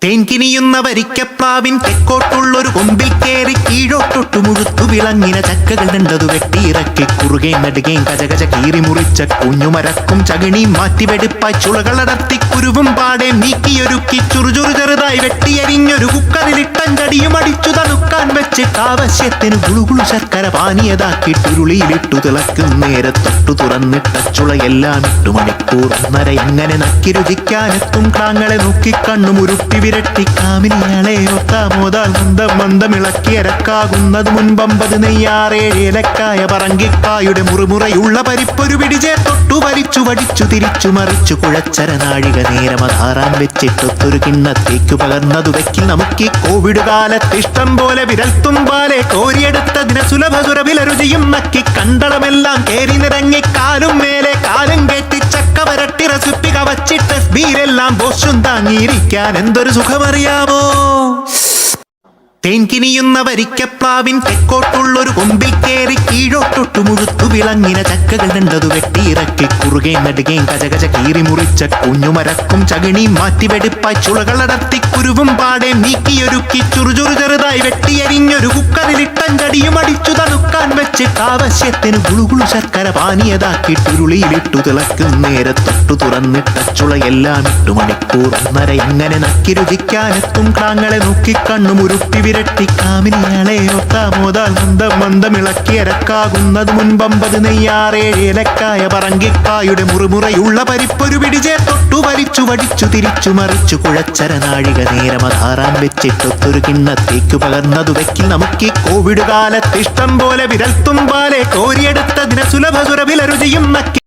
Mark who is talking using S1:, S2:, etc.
S1: തേൻകിനിയുന്ന വരിക്കപ്ലാവിൻ തെക്കോട്ടുള്ളൊരു കൊമ്പിൽ കേറി കീഴോട്ടൊട്ടു മുഴുത്തു വിളങ്ങിന ചക്കകൾ രണ്ടതു വെട്ടിയിറക്കി കുറുകെ നടുകേം കജകജ കീറി മുറിച്ച കുഞ്ഞുമരക്കും ചകിണിയും മാറ്റിവെടുപ്പായി ചുളകളടർത്തി കുരുവും പാടെ നീക്കിയൊരുക്കി ചുറുചുറു ചെറുതായി വെട്ടിയരിഞ്ഞൊരു കുക്കറിലിട്ടൻ കടിയും അടിച്ചു തണുക്കാൻ വെച്ചിട്ട് ആവശ്യത്തിന് ഗുളുകുളു ശർക്കര പാനീയതാക്കിട്ടുരുളിയിലിട്ടു തിളക്കും നേരെ തൊട്ടു തുറന്നിട്ട ചുളയെല്ലാം 8 മണിക്കൂർ ഒന്നര എങ്ങനെ നക്കി രുചിക്കാനെത്തും ക്രാങ്ങളെ നോക്കി കണ്ണുമുരുട്ടി വിരട്ടി കാമിനിയാളെ ഒത്താമോതാൽ മന്ദം മന്ദം ഇളക്കിയരക്കാകുന്നത് മുൻപമ്പത് നെയ്യാറേഴ് ഏലക്കായ പറങ്കിക്കായുടെ മുറുമുറയുള്ള പരിപ്പൊരു പിടിചേ തൊട്ടു വലിച്ചു വടിച്ചു തിരിച്ചു മറിച്ചു കുഴച്ചര നാഴിക നേരം അധാറാൻ വെച്ചിട്ടൊത്തൊരു കിണ്ണത്തേക്കു പകർന്നതു വെക്കിൽ നമുക്ക് കോവിഡ് കാലത്ത് ഇഷ്ടം പോലെ വിരൽത്തുമ്പാലെ കോരിയെടുത്തതിന് സുലഭസുരവില രുചിയും നക്കി കണ്ടളമെല്ലാം കേറി നിറങ്ങി കാലും മേലെ കാലും കെട്ടി ചക്ക വരട്ടി റെസിപ്പി കവച്ചിട്ട് ബീരെല്ലാം ബോഷും താങ്ങിയിരിക്കാൻ എന്തൊരു സുഖമറിയാമോ. തേൻകിനിയുന്ന വരിക്കപ്ലാവിൻ തെക്കോട്ടുള്ളൊരു കൊമ്പിൽ കേറി കീഴോട്ടൊട്ടു മുഴുത്തു വിളങ്ങിന ചക്കകൾ രണ്ടതു വെട്ടിയിറക്കി കുറുകെ നടുകേം കജകജ കീറി മുറിച്ച കുഞ്ഞുമരക്കും ചകിണിയും മാറ്റിവെടുപ്പായി ചുളകളടർത്തി കുരുവും പാടെ നീക്കിയൊരുക്കി ചുറുചുറു ചെറുതായി വെട്ടിയരിഞ്ഞൊരു കുക്കറിലിട്ടൻ കടിയും അടിച്ചു തണുക്കാൻ വെച്ചിട്ട് ആവശ്യത്തിന് ഗുളുകുളു ശർക്കര പാനീയതാക്കിട്ടുരുളിയിലിട്ടു തിളക്കും നേരെ തൊട്ടു തുറന്നിട്ട ചുളയെല്ലാം 8 മണിക്കൂർ ഒന്നര എങ്ങനെ നക്കി രുചിക്കാനെത്തും ക്രാങ്ങളെ നോക്കി കണ്ണുമുരുട്ടി വിരട്ടി കാമിനിയാളെ ഒത്താമോതാൽ മന്ദം മന്ദം ഇളക്കിയരക്കാകുന്നത് മുൻപമ്പത് നെയ്യാറേഴ് ഏലക്കായ പറങ്കിക്കായുടെ മുറുമുറയുള്ള പരിപ്പൊരു പിടിചേ തൊട്ടു വലിച്ചു വടിച്ചു തിരിച്ചു മറിച്ചു കുഴച്ചര നാഴിക നേരം അധാറാൻ വെച്ചിട്ടൊത്തൊരു കിണ്ണത്തേക്കു പകർന്നതു വെക്കിൽ നമുക്ക് കോവിഡ് കാലത്ത് ഇഷ്ടം പോലെ വിരൽത്തുമ്പാലെ കോരിയെടുത്തതിന് സുലഭസുരവില രുചിയും നക്കി